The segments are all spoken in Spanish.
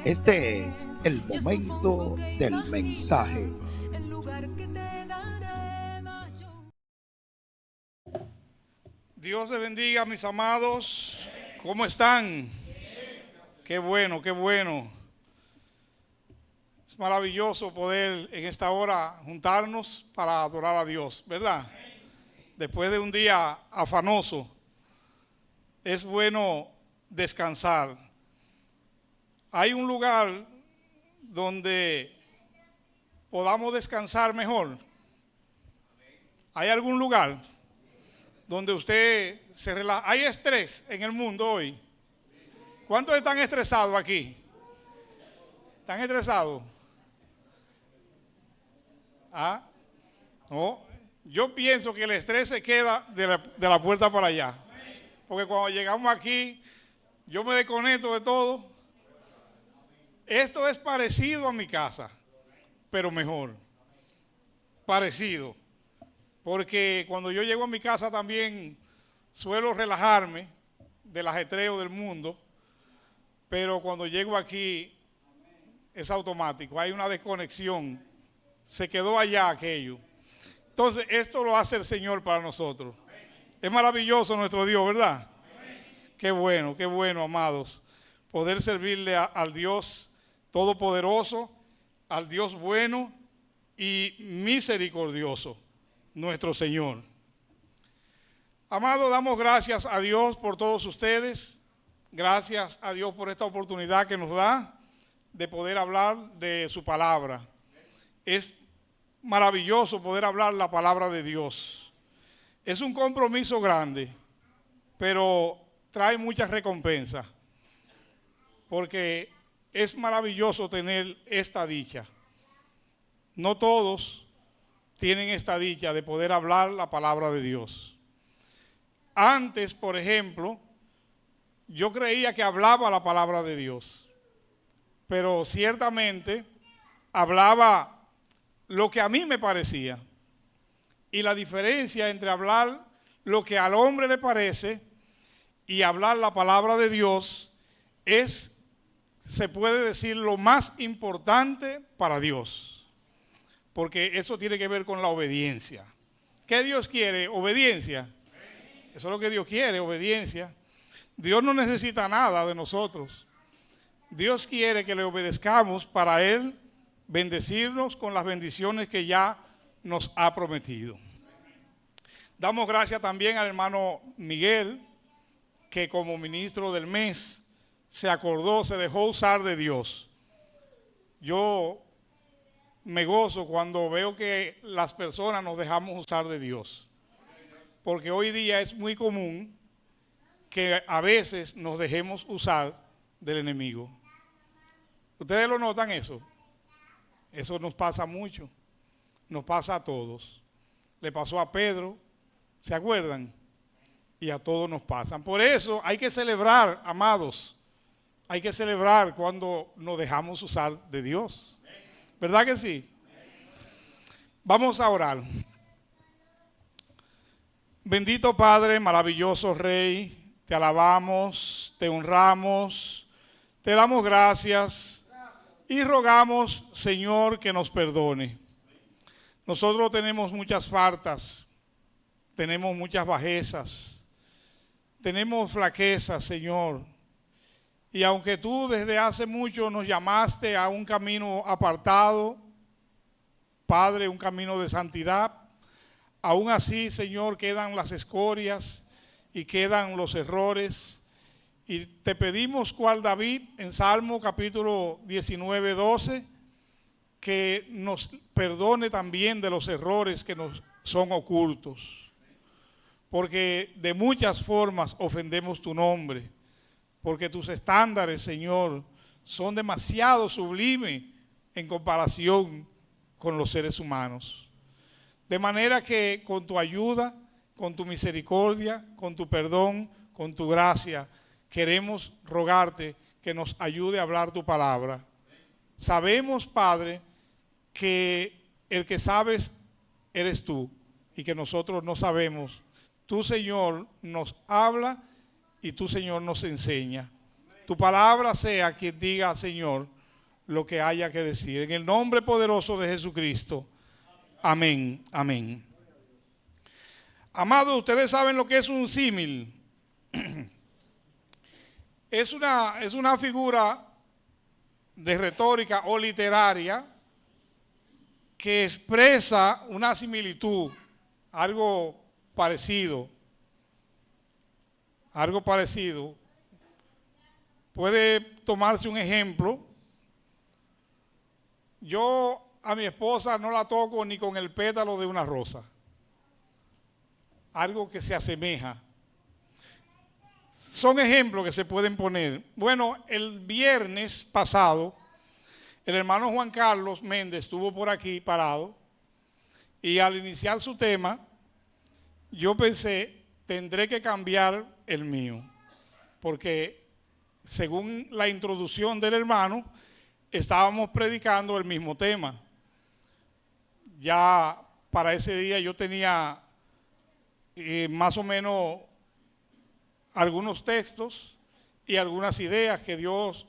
Este es el momento del mensaje. Dios les bendiga, mis amados. ¿Cómo están? Qué bueno, qué bueno. Es maravilloso poder en esta hora juntarnos para adorar a Dios, ¿verdad? Después de un día afanoso, es bueno descansar. Hay un lugar donde podamos descansar mejor. ¿Hay algún lugar donde usted se relaja? Hay estrés en el mundo hoy. ¿Cuántos están estresados aquí? ¿Están estresados? No. Yo pienso que el estrés se queda de la puerta para allá. Porque cuando llegamos aquí, yo me desconecto de todo. Esto es parecido a mi casa, pero mejor. Parecido. Porque cuando yo llego a mi casa también suelo relajarme del ajetreo del mundo, pero cuando llego aquí es automático, hay una desconexión, se quedó allá aquello. Entonces esto lo hace el Señor para nosotros. Es maravilloso nuestro Dios, ¿verdad? Qué bueno, amados, poder servirle al Dios Todopoderoso, al Dios bueno y misericordioso, nuestro Señor. Amado, damos gracias a Dios por todos ustedes. Gracias a Dios por esta oportunidad que nos da de poder hablar de su palabra. Es maravilloso poder hablar la palabra de Dios. Es un compromiso grande, pero trae muchas recompensas, porque es maravilloso tener esta dicha. No todos tienen esta dicha de poder hablar la palabra de Dios. Antes, por ejemplo, yo creía que hablaba la palabra de Dios, pero ciertamente hablaba lo que a mí me parecía. Y la diferencia entre hablar lo que al hombre le parece y hablar la palabra de Dios es, se puede decir, lo más importante para Dios. Porque eso tiene que ver con la obediencia. ¿Qué Dios quiere? Obediencia. Eso es lo que Dios quiere, obediencia. Dios no necesita nada de nosotros. Dios quiere que le obedezcamos para Él bendecirnos con las bendiciones que ya nos ha prometido. Damos gracias también al hermano Miguel, que como ministro del mes se acordó, se dejó usar de Dios. Yo me gozo cuando veo que las personas nos dejamos usar de Dios, porque hoy día es muy común que a veces nos dejemos usar del enemigo. ¿Ustedes lo notan eso? Eso nos pasa mucho, nos pasa a todos. Le pasó a Pedro, ¿se acuerdan? Y a todos nos pasan. Por eso hay que celebrar, amados, hay que celebrar cuando nos dejamos usar de Dios. ¿Verdad que sí? Vamos a orar. Bendito Padre, maravilloso Rey, te alabamos, te honramos, te damos gracias y rogamos, Señor, que nos perdone. Nosotros tenemos muchas faltas, tenemos muchas bajezas, tenemos flaquezas, Señor. Y aunque tú desde hace mucho nos llamaste a un camino apartado, Padre, un camino de santidad, aún así, Señor, quedan las escorias y quedan los errores. Y te pedimos, cual David, en Salmo capítulo 19, 12, que nos perdone también de los errores que nos son ocultos. Porque de muchas formas ofendemos tu nombre. Porque tus estándares, Señor, son demasiado sublimes en comparación con los seres humanos. De manera que con tu ayuda, con tu misericordia, con tu perdón, con tu gracia, queremos rogarte que nos ayude a hablar tu palabra. Sabemos, Padre, que el que sabes eres tú y que nosotros no sabemos. Tú, Señor, nos habla y tú, Señor, nos enseña. Tu palabra sea quien diga, Señor, lo que haya que decir. En el nombre poderoso de Jesucristo. Amén, amén. Amados, ustedes saben lo que es un símil. Es una figura de retórica o literaria que expresa una similitud, algo parecido. Algo parecido. Puede tomarse un ejemplo. Yo a mi esposa no la toco ni con el pétalo de una rosa. Algo que se asemeja. Son ejemplos que se pueden poner. Bueno, el viernes pasado, el hermano Juan Carlos Méndez estuvo por aquí parado y al iniciar su tema, yo pensé, tendré que cambiar el mío, porque según la introducción del hermano, estábamos predicando el mismo tema. Ya para ese día yo tenía más o menos algunos textos y algunas ideas que Dios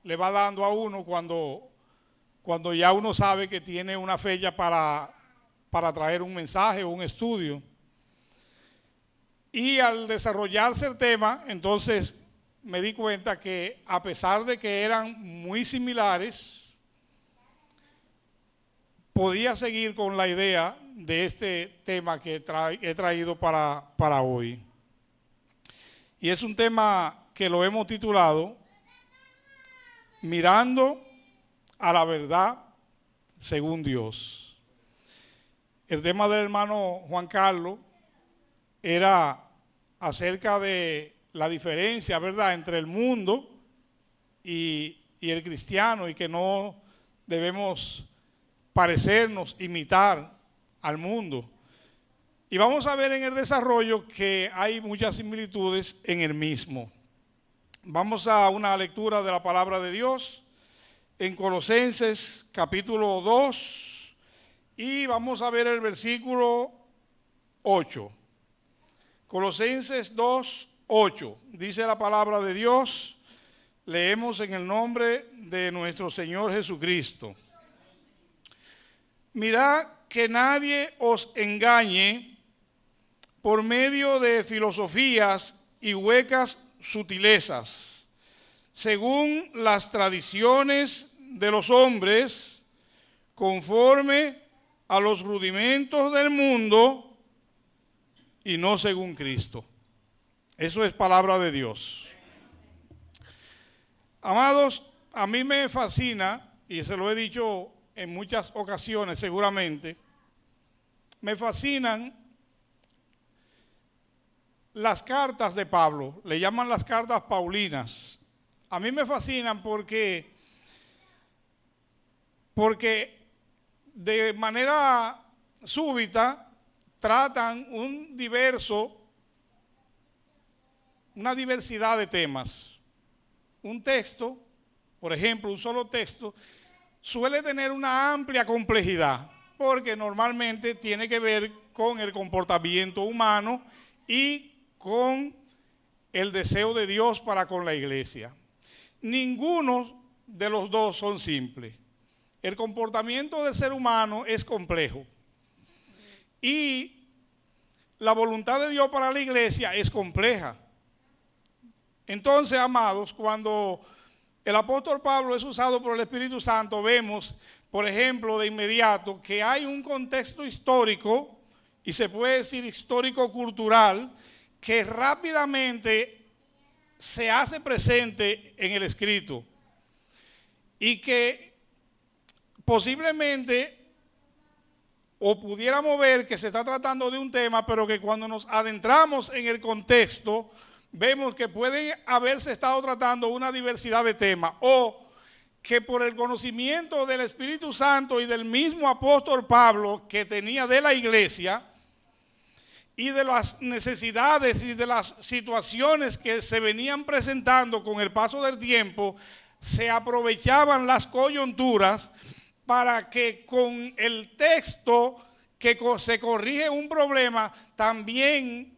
le va dando a uno cuando ya uno sabe que tiene una fecha para traer un mensaje o un estudio. Y al desarrollarse el tema, entonces me di cuenta que a pesar de que eran muy similares, podía seguir con la idea de este tema que he traído para hoy. Y es un tema que lo hemos titulado Mirando a la verdad según Dios. El tema del hermano Juan Carlos era acerca de la diferencia, ¿verdad?, entre el mundo y el cristiano, y que no debemos parecernos, imitar al mundo. Y vamos a ver en el desarrollo que hay muchas similitudes en el mismo. Vamos a una lectura de la palabra de Dios en Colosenses capítulo 2 y vamos a ver el versículo 8. Colosenses 2, 8. Dice la palabra de Dios, leemos en el nombre de nuestro Señor Jesucristo. Mirad que nadie os engañe por medio de filosofías y huecas sutilezas, según las tradiciones de los hombres, conforme a los rudimentos del mundo y no según Cristo. Eso es palabra de Dios. Amados, a mí me fascina, y se lo he dicho en muchas ocasiones seguramente, me fascinan las cartas de Pablo, le llaman las cartas paulinas. A mí me fascinan porque de manera súbita tratan una diversidad de temas. Un texto, por ejemplo, un solo texto, suele tener una amplia complejidad, porque normalmente tiene que ver con el comportamiento humano y con el deseo de Dios para con la iglesia. Ninguno de los dos son simples. El comportamiento del ser humano es complejo y la voluntad de Dios para la iglesia es compleja. Entonces, amados, cuando el apóstol Pablo es usado por el Espíritu Santo, vemos, por ejemplo, de inmediato que hay un contexto histórico, y se puede decir histórico-cultural, que rápidamente se hace presente en el escrito y que posiblemente o pudiéramos ver que se está tratando de un tema, pero que cuando nos adentramos en el contexto vemos que pueden haberse estado tratando una diversidad de temas, o que por el conocimiento del Espíritu Santo y del mismo apóstol Pablo que tenía de la iglesia y de las necesidades y de las situaciones que se venían presentando con el paso del tiempo, se aprovechaban las coyunturas para que con el texto que se corrige un problema también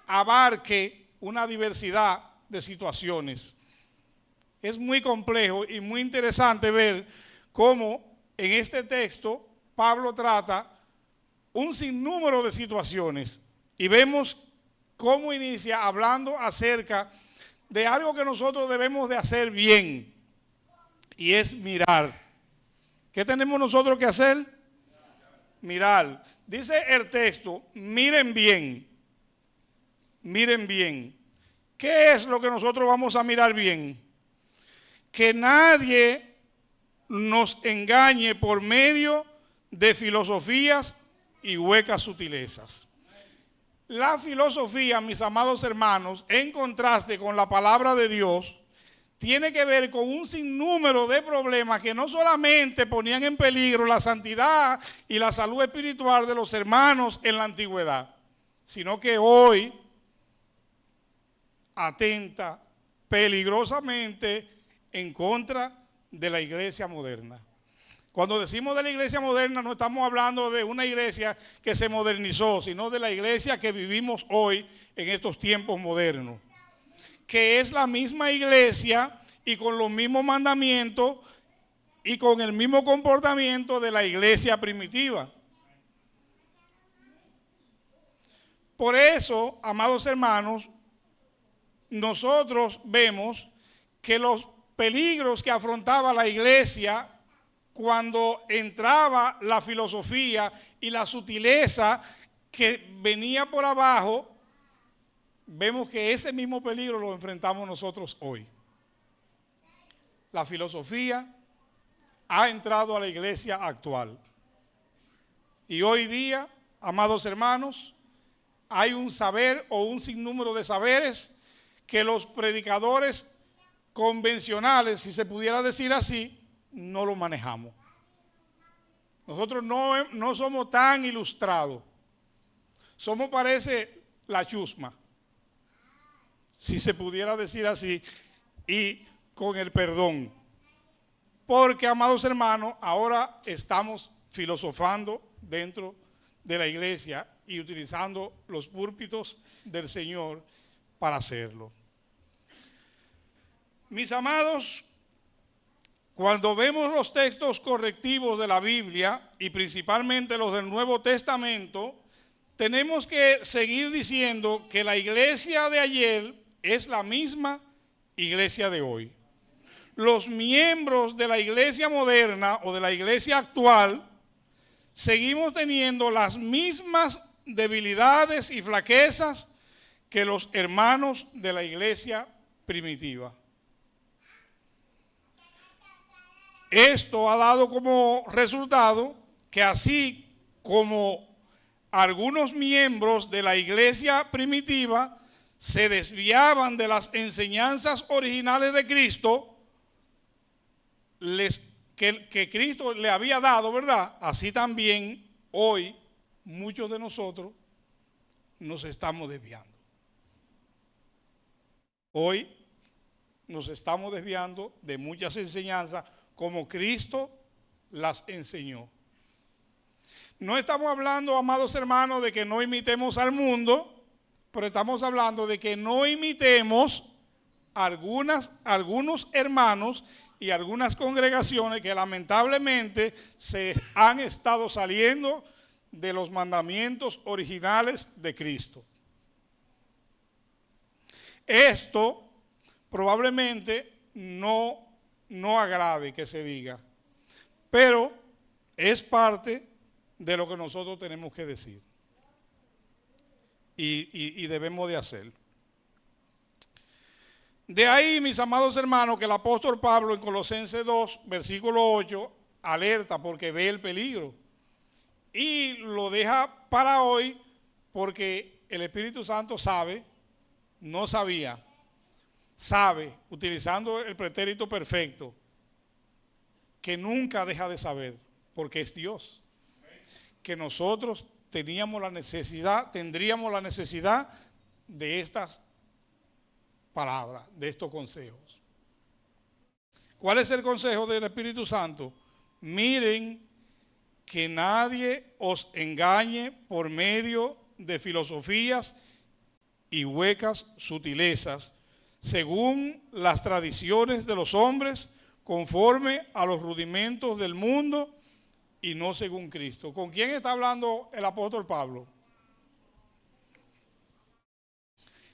abarque una diversidad de situaciones. Es muy complejo y muy interesante ver cómo en este texto Pablo trata un sinnúmero de situaciones y vemos cómo inicia hablando acerca de algo que nosotros debemos de hacer bien, y es mirar. ¿Qué tenemos nosotros que hacer? Mirar. Dice el texto, miren bien, miren bien. ¿Qué es lo que nosotros vamos a mirar bien? Que nadie nos engañe por medio de filosofías y huecas sutilezas. La filosofía, mis amados hermanos, en contraste con la palabra de Dios, tiene que ver con un sinnúmero de problemas que no solamente ponían en peligro la santidad y la salud espiritual de los hermanos en la antigüedad, sino que hoy atenta peligrosamente en contra de la iglesia moderna. Cuando decimos de la iglesia moderna, no estamos hablando de una iglesia que se modernizó, sino de la iglesia que vivimos hoy en estos tiempos modernos, que es la misma iglesia y con los mismos mandamientos y con el mismo comportamiento de la iglesia primitiva. Por eso, amados hermanos, nosotros vemos que los peligros que afrontaba la iglesia cuando entraba la filosofía y la sutileza que venía por abajo, vemos que ese mismo peligro lo enfrentamos nosotros hoy. La filosofía ha entrado a la iglesia actual. Y hoy día, amados hermanos, hay un saber o un sinnúmero de saberes que los predicadores convencionales, si se pudiera decir así, no lo manejamos. Nosotros no somos tan ilustrados. Somos, parece, la chusma, si se pudiera decir así, y con el perdón. Porque, amados hermanos, ahora estamos filosofando dentro de la iglesia y utilizando los púlpitos del Señor para hacerlo. Mis amados, cuando vemos los textos correctivos de la Biblia y principalmente los del Nuevo Testamento, tenemos que seguir diciendo que la iglesia de ayer es la misma iglesia de hoy. Los miembros de la iglesia moderna o de la iglesia actual seguimos teniendo las mismas debilidades y flaquezas que los hermanos de la iglesia primitiva. Esto ha dado como resultado que así como algunos miembros de la iglesia primitiva se desviaban de las enseñanzas originales de Cristo, que Cristo le había dado, ¿verdad? Así también hoy muchos de nosotros nos estamos desviando. Hoy nos estamos desviando de muchas enseñanzas como Cristo las enseñó. No estamos hablando, amados hermanos, de que no imitemos al mundo, pero estamos hablando de que no imitemos algunos hermanos y algunas congregaciones que lamentablemente se han estado saliendo de los mandamientos originales de Cristo. Esto probablemente no agrade que se diga, pero es parte de lo que nosotros tenemos que decir y debemos de hacer. De ahí, mis amados hermanos, que el apóstol Pablo en Colosenses 2, versículo 8, alerta porque ve el peligro y lo deja para hoy porque el Espíritu Santo sabe, no sabía, sabe, utilizando el pretérito perfecto, que nunca deja de saber, porque es Dios, que nosotros tendríamos la necesidad de estas palabras, de estos consejos. ¿Cuál es el consejo del Espíritu Santo? Miren que nadie os engañe por medio de filosofías y huecas sutilezas, según las tradiciones de los hombres, conforme a los rudimentos del mundo y no según Cristo. ¿Con quién está hablando el apóstol Pablo?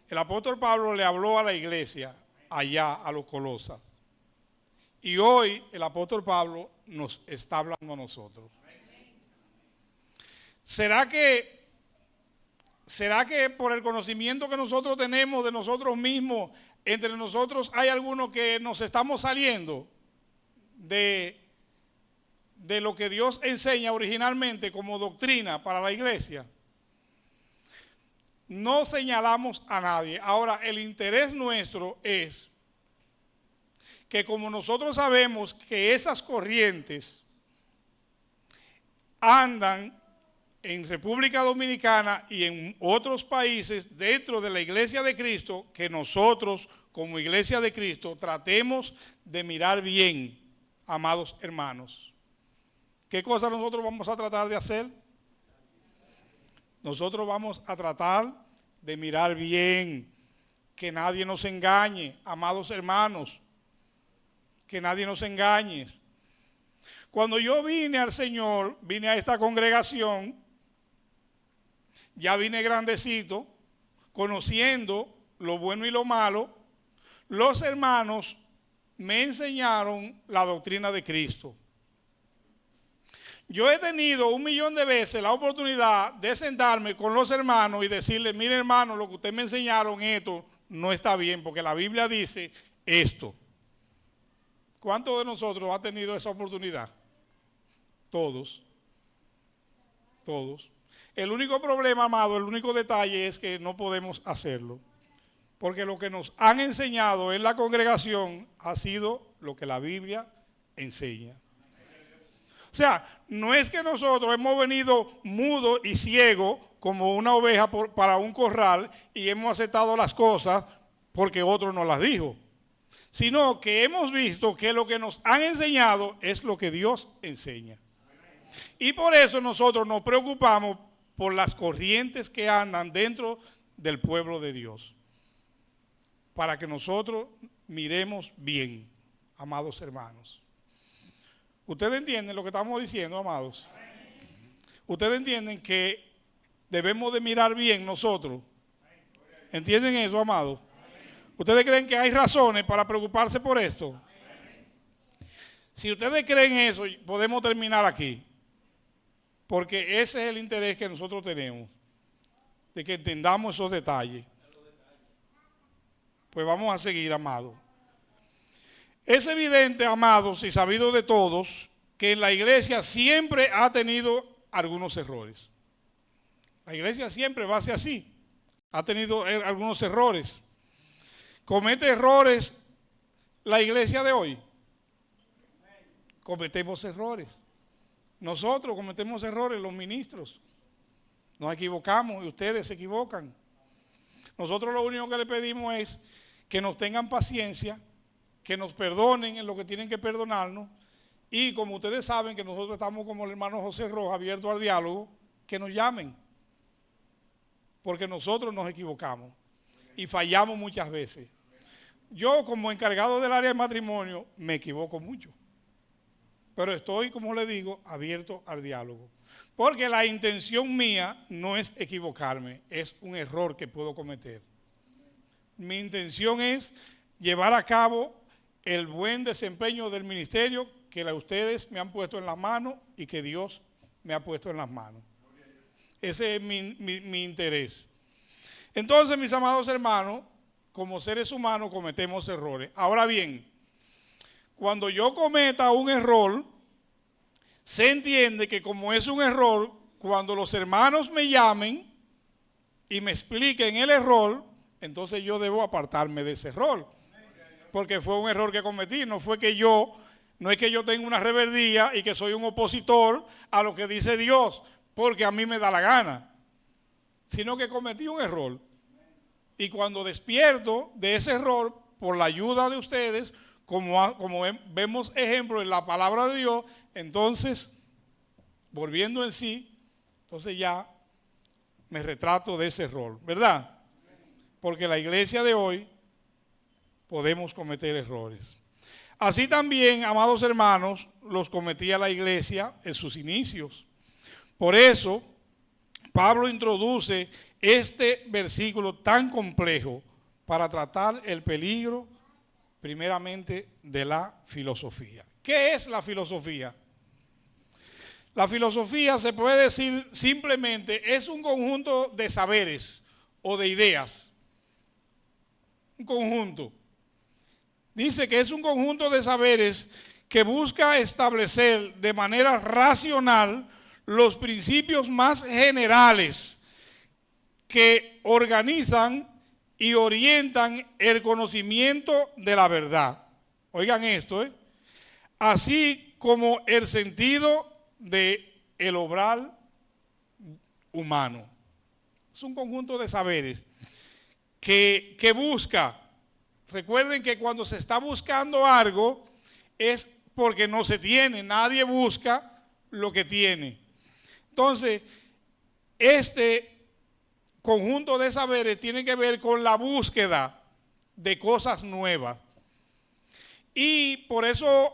El apóstol Pablo le habló a la iglesia allá, a los Colosas. Y hoy el apóstol Pablo nos está hablando a nosotros. ¿Será que por el conocimiento que nosotros tenemos de nosotros mismos, entre nosotros hay algunos que nos estamos saliendo de lo que Dios enseña originalmente como doctrina para la iglesia? No señalamos a nadie. Ahora, el interés nuestro es que como nosotros sabemos que esas corrientes andan en República Dominicana y en otros países dentro de la Iglesia de Cristo, que nosotros como Iglesia de Cristo tratemos de mirar bien, amados hermanos. ¿Qué cosa nosotros vamos a tratar de hacer? Nosotros vamos a tratar de mirar bien, que nadie nos engañe, amados hermanos, que nadie nos engañe. Cuando yo vine al Señor, vine a esta congregación, ya vine grandecito, conociendo lo bueno y lo malo. Los hermanos me enseñaron la doctrina de Cristo. Yo he tenido 1,000,000 de veces la oportunidad de sentarme con los hermanos y decirles: mire hermano, lo que ustedes me enseñaron, esto no está bien, porque la Biblia dice esto. ¿Cuántos de nosotros ha tenido esa oportunidad? Todos. Todos. El único problema, amado, el único detalle es que no podemos hacerlo. Porque lo que nos han enseñado en la congregación ha sido lo que la Biblia enseña. O sea, no es que nosotros hemos venido mudos y ciegos como una oveja para un corral y hemos aceptado las cosas porque otro nos las dijo, sino que hemos visto que lo que nos han enseñado es lo que Dios enseña. Y por eso nosotros nos preocupamos por las corrientes que andan dentro del pueblo de Dios, para que nosotros miremos bien, amados hermanos. ¿Ustedes entienden lo que estamos diciendo, amados? ¿Ustedes entienden que debemos de mirar bien nosotros? ¿Entienden eso, amados? ¿Ustedes creen que hay razones para preocuparse por esto? Si ustedes creen eso, podemos terminar aquí. Porque ese es el interés que nosotros tenemos, de que entendamos esos detalles. Pues vamos a seguir, amados. Es evidente, amados, y sabido de todos, que en la iglesia siempre ha tenido algunos errores. La iglesia siempre va a ser así. Ha tenido algunos errores. ¿Comete errores la iglesia de hoy? Cometemos errores. Nosotros cometemos errores, los ministros. Nos equivocamos y ustedes se equivocan. Nosotros lo único que le pedimos es que nos tengan paciencia, que nos perdonen en lo que tienen que perdonarnos, y como ustedes saben que nosotros estamos como el hermano José Rojas, abiertos al diálogo, que nos llamen, porque nosotros nos equivocamos y fallamos muchas veces. Yo como encargado del área de matrimonio me equivoco mucho, pero estoy, como le digo, abierto al diálogo, porque la intención mía no es equivocarme, es un error que puedo cometer. Mi intención es llevar a cabo el buen desempeño del ministerio que ustedes me han puesto en las manos y que Dios me ha puesto en las manos. Ese es mi interés. Entonces, mis amados hermanos, como seres humanos cometemos errores. Ahora bien, cuando yo cometa un error, se entiende que como es un error, cuando los hermanos me llamen y me expliquen el error, entonces yo debo apartarme de ese error. Porque fue un error que cometí, no es que yo tenga una rebeldía y que soy un opositor a lo que dice Dios, porque a mí me da la gana, sino que cometí un error. Y cuando despierto de ese error, por la ayuda de ustedes, como vemos ejemplo en la palabra de Dios, entonces, volviendo en sí, entonces ya me retrato de ese error, ¿verdad? Porque la iglesia de hoy podemos cometer errores. Así también, amados hermanos, los cometía la iglesia en sus inicios. Por eso, Pablo introduce este versículo tan complejo para tratar el peligro, primeramente, de la filosofía. ¿Qué es la filosofía? La filosofía, se puede decir simplemente, es un conjunto de saberes o de ideas. Un conjunto. Dice que es un conjunto de saberes que busca establecer de manera racional los principios más generales que organizan y orientan el conocimiento de la verdad. Oigan esto, así como el sentido del obrar humano. Es un conjunto de saberes que busca. Recuerden que cuando se está buscando algo es porque no se tiene. Nadie busca lo que tiene. Entonces, este conjunto de saberes tiene que ver con la búsqueda de cosas nuevas. Y por eso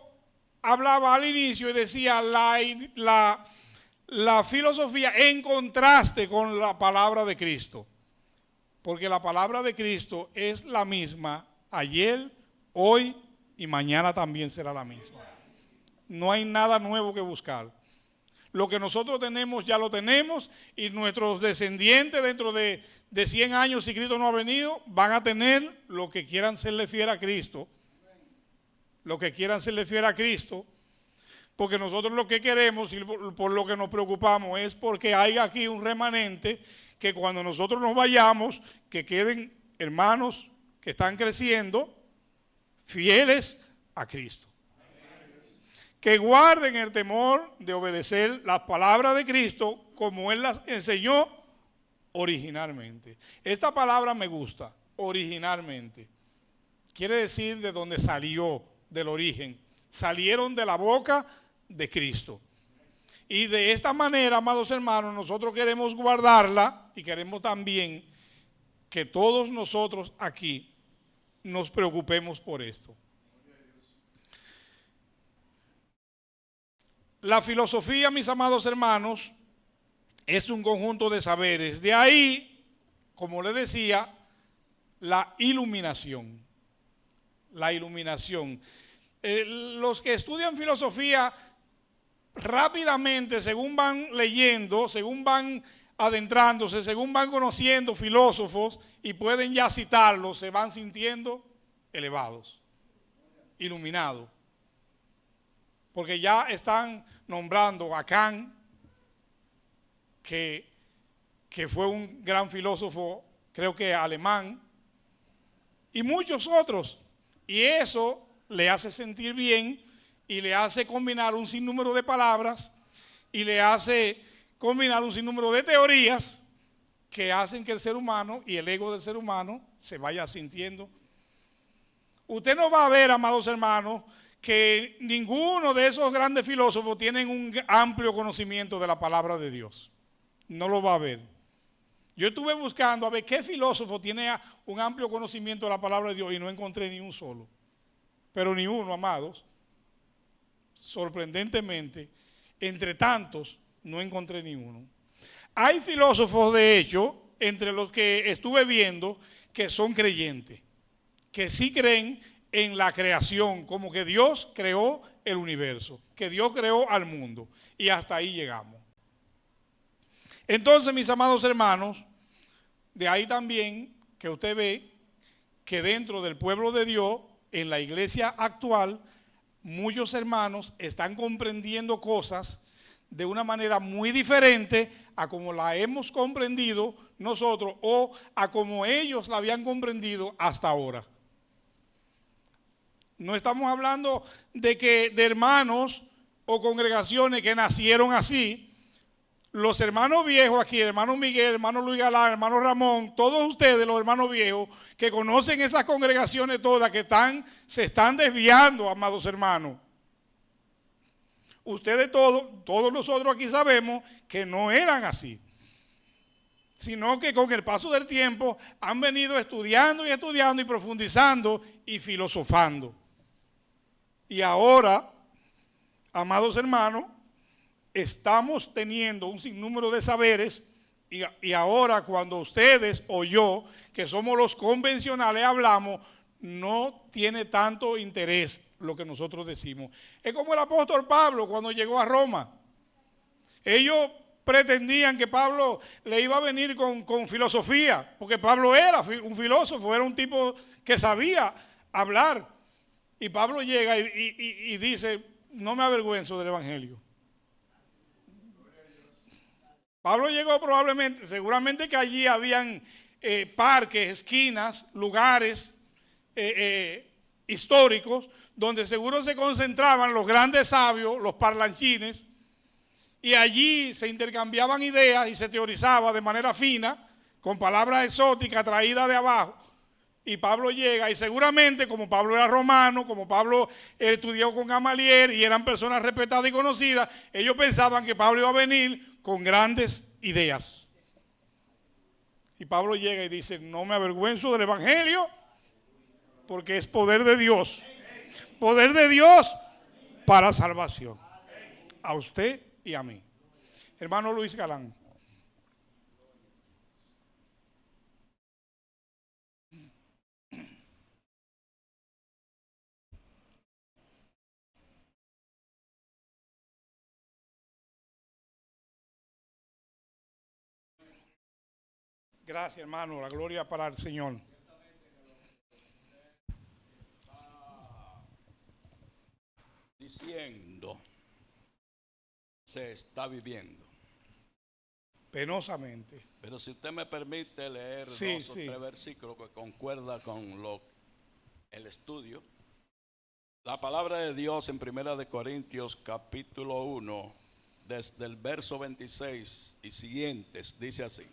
hablaba al inicio y decía la filosofía en contraste con la palabra de Cristo. Porque la palabra de Cristo es la misma ayer, hoy y mañana también será la misma. No hay nada nuevo que buscar. Lo que nosotros tenemos ya lo tenemos y nuestros descendientes dentro de 100 años, si Cristo no ha venido, van a tener lo que quieran serle fiel a Cristo. Lo que quieran serle fiel a Cristo. Porque nosotros lo que queremos y por lo que nos preocupamos es porque hay aquí un remanente que cuando nosotros nos vayamos, que queden hermanos que están creciendo fieles a Cristo. Que guarden el temor de obedecer las palabras de Cristo como Él las enseñó originalmente. Esta palabra me gusta, originalmente. Quiere decir de donde salió, del origen. Salieron de la boca de Cristo. Y de esta manera, amados hermanos, nosotros queremos guardarla y queremos también que todos nosotros aquí nos preocupemos por esto. La filosofía, mis amados hermanos, es un conjunto de saberes. De ahí, como les decía, la iluminación. La iluminación. Los que estudian filosofía rápidamente, según van leyendo, según van adentrándose, según van conociendo filósofos y pueden ya citarlos, se van sintiendo elevados, iluminados. Porque ya están nombrando a Kant, que fue un gran filósofo, creo que alemán, y muchos otros. Y eso le hace sentir bien y le hace combinar un sinnúmero de palabras y le hace combinar un sinnúmero de teorías que hacen que el ser humano y el ego del ser humano se vaya sintiendo. Usted no va a ver, amados hermanos, que ninguno de esos grandes filósofos tienen un amplio conocimiento de la palabra de Dios. No lo va a ver. Yo estuve buscando a ver qué filósofo tiene un amplio conocimiento de la palabra de Dios y no encontré ni un solo. Pero ni uno, amados. Sorprendentemente, entre tantos, no encontré ni uno. Hay filósofos, de hecho, entre los que estuve viendo, que son creyentes, que sí creen en la creación, como que Dios creó el universo, que Dios creó al mundo, y hasta ahí llegamos. Entonces, mis amados hermanos, de ahí también que usted ve que dentro del pueblo de Dios, en la iglesia actual, muchos hermanos están comprendiendo cosas de una manera muy diferente a como la hemos comprendido nosotros o a como ellos la habían comprendido hasta ahora. No estamos hablando de hermanos o congregaciones que nacieron así. Los hermanos viejos aquí, hermano Miguel, hermano Luis Galán, hermano Ramón, todos ustedes, los hermanos viejos, que conocen esas congregaciones todas que se están desviando, amados hermanos. Ustedes todos nosotros aquí sabemos que no eran así. sino que con el paso del tiempo han venido estudiando y profundizando y filosofando. Y ahora, amados hermanos, estamos teniendo un sinnúmero de saberes y ahora cuando ustedes o yo, que somos los convencionales, hablamos, no tiene tanto interés lo que nosotros decimos. Es como el apóstol Pablo cuando llegó a Roma. Ellos pretendían que Pablo le iba a venir con filosofía, porque Pablo era un filósofo, era un tipo que sabía hablar. Y Pablo llega y dice, no me avergüenzo del evangelio. Pablo llegó seguramente que allí habían parques, esquinas, lugares históricos, donde seguro se concentraban los grandes sabios, los parlanchines, y allí se intercambiaban ideas y se teorizaba de manera fina, con palabras exóticas traídas de abajo. Y Pablo llega, y seguramente como Pablo era romano, como Pablo estudió con Gamaliel y eran personas respetadas y conocidas, ellos pensaban que Pablo iba a venir con grandes ideas. Y Pablo llega y dice, no me avergüenzo del evangelio, porque es poder de Dios. Poder de Dios para salvación. A usted y a mí. Hermano Luis Galán. Gracias, hermano. La gloria para el Señor. Diciendo, se está viviendo. Penosamente. Pero si usted me permite leer dos o tres versículos que concuerda con el estudio. La palabra de Dios en 1 Corintios capítulo 1, desde el verso 26 y siguientes, dice así.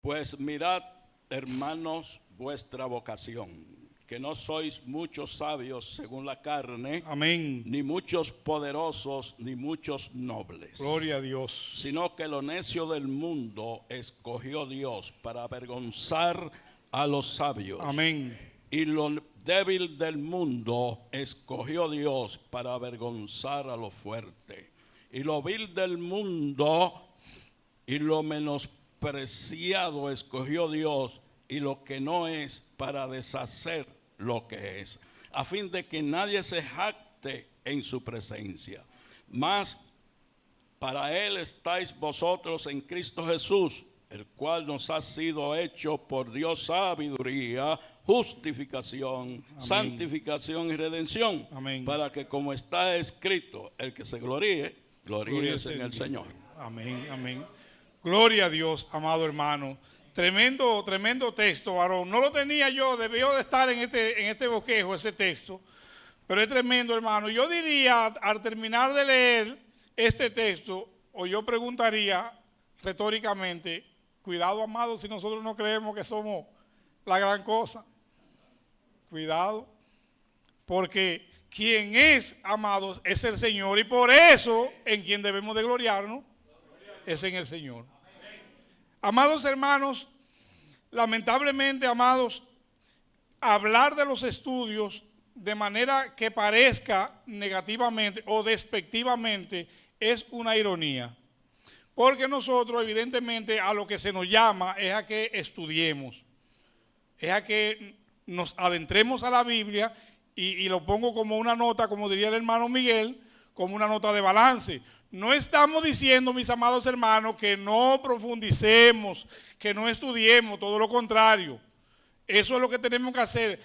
Pues mirad, hermanos, vuestra vocación, que no sois muchos sabios según la carne, amén, ni muchos poderosos, ni muchos nobles. Gloria a Dios. Sino que lo necio del mundo escogió Dios para avergonzar a los sabios. Amén. Y lo débil del mundo escogió Dios para avergonzar a lo fuerte. Y lo vil del mundo y lo menospreciado escogió Dios, y lo que no es para deshacer lo que es, a fin de que nadie se jacte en su presencia. Mas para él estáis vosotros en Cristo Jesús, el cual nos ha sido hecho por Dios sabiduría, justificación, amén, santificación y redención, amén, para que como está escrito, el que se gloríe en el Señor. Amén, amén. Gloria a Dios, amado hermano. Tremendo texto, varón. No lo tenía yo, debió de estar en este bosquejo ese texto, pero es tremendo, hermano. Yo diría, al terminar de leer este texto, o yo preguntaría retóricamente, cuidado, amado, si nosotros no creemos que somos la gran cosa. Cuidado, porque quien es, amados, es el Señor, y por eso en quien debemos de gloriarnos es en el Señor. Amados hermanos, lamentablemente, amados, hablar de los estudios de manera que parezca negativamente o despectivamente es una ironía. Porque nosotros, evidentemente, a lo que se nos llama es a que estudiemos, es a que nos adentremos a la Biblia y lo pongo como una nota, como diría el hermano Miguel, como una nota de balance. No estamos diciendo, mis amados hermanos, que no profundicemos, que no estudiemos, todo lo contrario. Eso es lo que tenemos que hacer.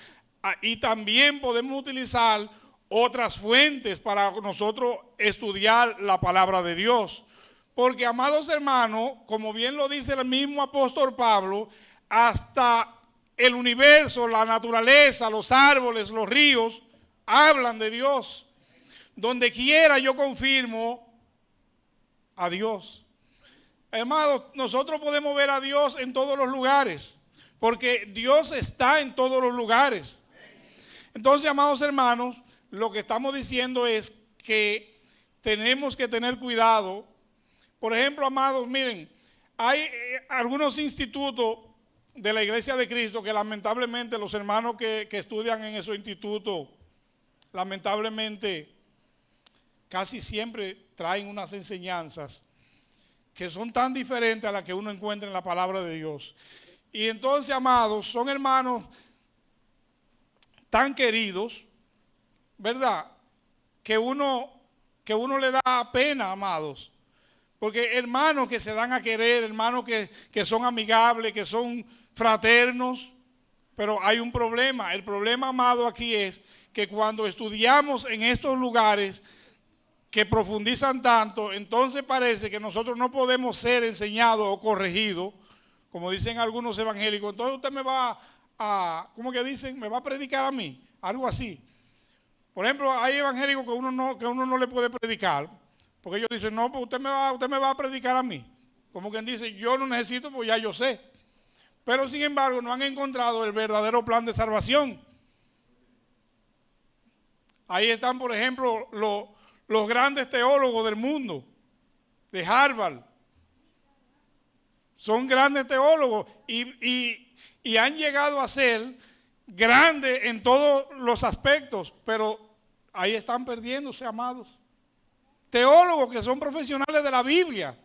Y también podemos utilizar otras fuentes para nosotros estudiar la palabra de Dios. Porque, amados hermanos, como bien lo dice el mismo apóstol Pablo, hasta el universo, la naturaleza, los árboles, los ríos, hablan de Dios. Donde quiera yo confirmo a Dios. Hermanos, nosotros podemos ver a Dios en todos los lugares, porque Dios está en todos los lugares. Entonces, amados hermanos, lo que estamos diciendo es que tenemos que tener cuidado. Por ejemplo, amados, miren, Hay algunos institutos de la Iglesia de Cristo que lamentablemente los hermanos que estudian en esos institutos, lamentablemente casi siempre traen unas enseñanzas que son tan diferentes a las que uno encuentra en la palabra de Dios. Y entonces, amados, son hermanos tan queridos, ¿verdad? Que uno le da pena, amados. Porque hermanos que se dan a querer, hermanos que son amigables, que son fraternos, pero hay un problema. El problema, amado, aquí es que cuando estudiamos en estos lugares que profundizan tanto, entonces parece que nosotros no podemos ser enseñados o corregidos, como dicen algunos evangélicos. Entonces usted me va a, ¿cómo que dicen? Me va a predicar a mí, algo así. Por ejemplo, hay evangélicos que uno no le puede predicar, porque ellos dicen, no, pues usted me va a predicar a mí. Como quien dice, yo no necesito, pues ya yo sé. Pero sin embargo, no han encontrado el verdadero plan de salvación. Ahí están, por ejemplo, los grandes teólogos del mundo, de Harvard. Son grandes teólogos y han llegado a ser grandes en todos los aspectos, pero ahí están perdiéndose, amados. Teólogos que son profesionales de la Biblia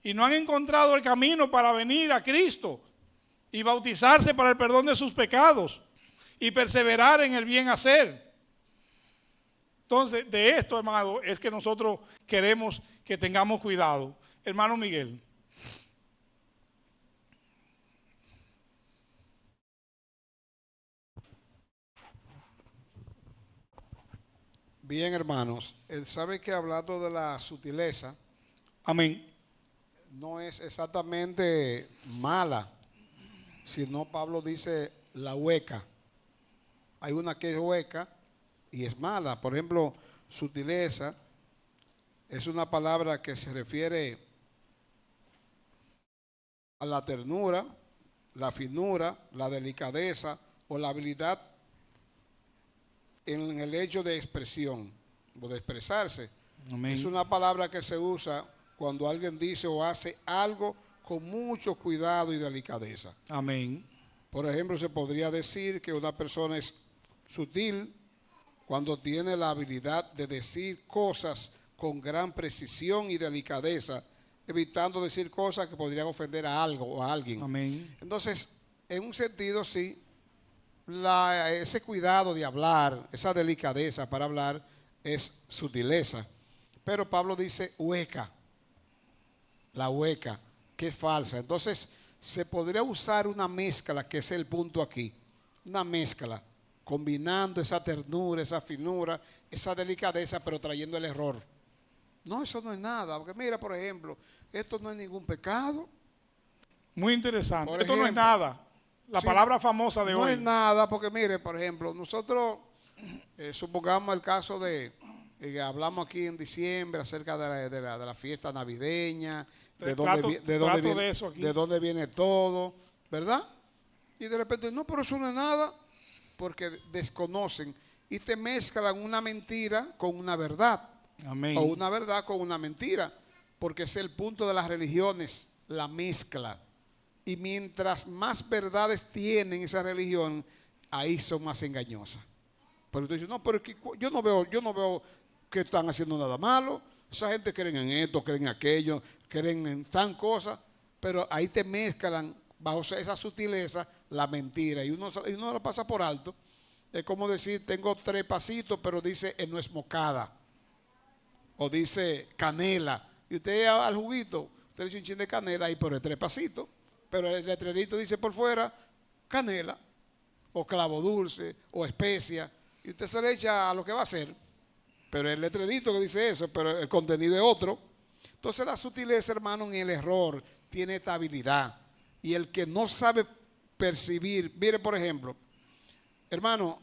y no han encontrado el camino para venir a Cristo y bautizarse para el perdón de sus pecados y perseverar en el bien hacer. Entonces, de esto, hermano, es que nosotros queremos que tengamos cuidado. Hermano Miguel. Bien, hermanos, él sabe que hablando de la sutileza, Amén. no es exactamente mala, sino Pablo dice la hueca. Hay una que es hueca y es mala. Por ejemplo, sutileza es una palabra que se refiere a la ternura, la finura, la delicadeza o la habilidad en el hecho de expresión o de expresarse. Amén. Es una palabra que se usa cuando alguien dice o hace algo con mucho cuidado y delicadeza. Amén. Por ejemplo, se podría decir que una persona es sutil cuando tiene la habilidad de decir cosas con gran precisión y delicadeza, evitando decir cosas que podrían ofender a algo o a alguien. Amén. Entonces, en un sentido, sí, ese cuidado de hablar, esa delicadeza para hablar es sutileza. Pero Pablo dice hueca, la hueca, que es falsa. Entonces, se podría usar una mezcla, que es el punto aquí, una mezcla, combinando esa ternura, esa finura, esa delicadeza, pero trayendo el error. No, eso no es nada, porque mira, por ejemplo, esto no es ningún pecado. Muy interesante. Por Esto no es ejemplo, nada. La sí, palabra famosa de no hoy. es nada, porque mire, por ejemplo, nosotros supongamos el caso de hablamos aquí en diciembre acerca de la fiesta navideña, de dónde viene todo, ¿verdad? Y de repente, no, pero eso no es nada, porque desconocen y te mezclan una mentira con una verdad. Amén. O una verdad con una mentira, porque es el punto de las religiones, la mezcla. Y mientras más verdades tienen esa religión, ahí son más engañosas. Pero tú dices, no, pero yo no veo que están haciendo nada malo. Esa gente creen en esto, creen en aquello, creen en tan cosas, pero ahí te mezclan bajo esa sutileza la mentira y uno lo pasa por alto. Es como decir, tengo 3 pasitos, pero dice no es moscada. O dice canela. Y usted al juguito, usted le echa un chin de canela ahí, pero es 3 pasitos. Pero el letrerito dice por fuera canela, o clavo dulce, o especia. Y usted se le echa a lo que va a hacer. Pero el letrerito que dice eso, pero el contenido es otro. Entonces la sutileza, hermano, en el error tiene esta habilidad. Y el que no sabe percibir, mire por ejemplo, hermano,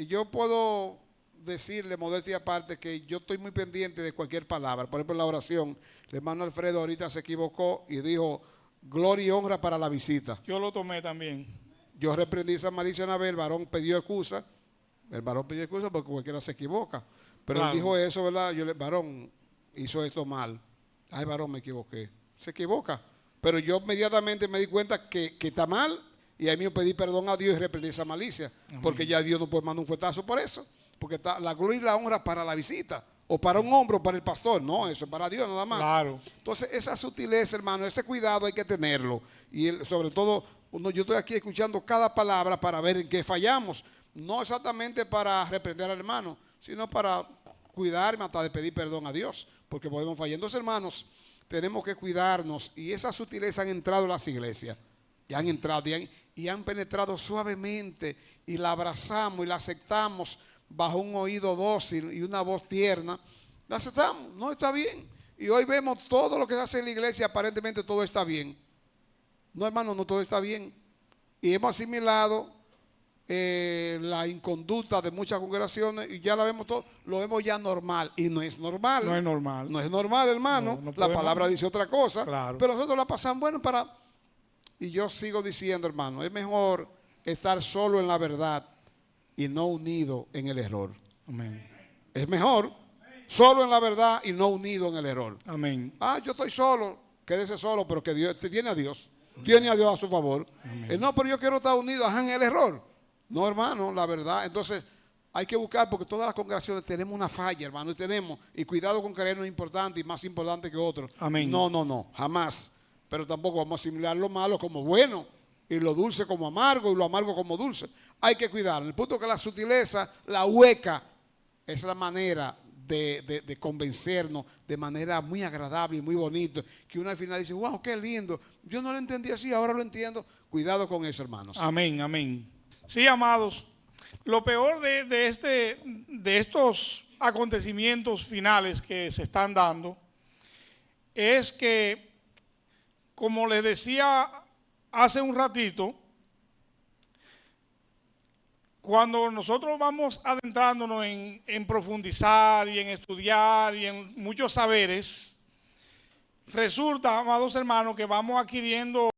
yo puedo decirle, modestia aparte, que yo estoy muy pendiente de cualquier palabra. Por ejemplo, en la oración, el hermano Alfredo ahorita se equivocó y dijo, gloria y honra para la visita. Yo lo tomé también. Yo reprendí esa malicia una vez, el varón pidió excusa. El varón pidió excusa porque cualquiera se equivoca. Pero Claro. él dijo eso, ¿verdad? Varón hizo esto mal. Ay, varón, me equivoqué. se equivoca. Pero yo inmediatamente me di cuenta que está mal y ahí me pedí perdón a Dios y reprendí esa malicia. Porque ya Dios no puede mandar un fuetazo por eso. Porque está la gloria y la honra para la visita. O para un hombre o para el pastor. No, eso es para Dios nada más. Claro. Entonces esa sutileza, hermano, ese cuidado hay que tenerlo. Y sobre todo, yo estoy aquí escuchando cada palabra para ver en qué fallamos. No exactamente para reprender al hermano, sino para cuidarme hasta de pedir perdón a Dios. Porque podemos fallar. Entonces, hermanos, tenemos que cuidarnos. Y esa sutileza han entrado en las iglesias. Y han entrado y han penetrado suavemente. Y la abrazamos y la aceptamos bajo un oído dócil y una voz tierna. La aceptamos, no está bien. Y hoy vemos todo lo que se hace en la iglesia, aparentemente todo está bien. No, hermano, no todo está bien. Y hemos asimilado la inconducta de muchas congregaciones y ya la vemos todo, lo vemos ya normal. Y no es normal. No es normal. No es normal, hermano. No la podemos, palabra dice otra cosa. Claro. Pero nosotros la pasamos, bueno, para... Y yo sigo diciendo, hermano, es mejor estar solo en la verdad y no unido en el error. Amén. Es mejor solo en la verdad y no unido en el error. Amén. Yo estoy solo, quédese solo, pero que Dios tiene a Dios. Tiene a Dios a su favor. No, pero yo quiero estar unido en el error. No, hermano, la verdad. Entonces, hay que buscar, porque todas las congregaciones tenemos una falla, hermano, y cuidado con creernos importante y más importante que otros. Amén. No, jamás. Pero tampoco vamos a asimilar lo malo como bueno, y lo dulce como amargo, y lo amargo como dulce. Hay que cuidar. El punto que la sutileza, la hueca, es la manera de convencernos de manera muy agradable y muy bonita, que uno al final dice, wow, qué lindo. Yo no lo entendí así, ahora lo entiendo. Cuidado con eso, hermanos. Amén, amén. Sí, amados, lo peor de estos acontecimientos finales que se están dando es que, como les decía hace un ratito, cuando nosotros vamos adentrándonos en profundizar y en estudiar y en muchos saberes, resulta, amados hermanos, que vamos adquiriendo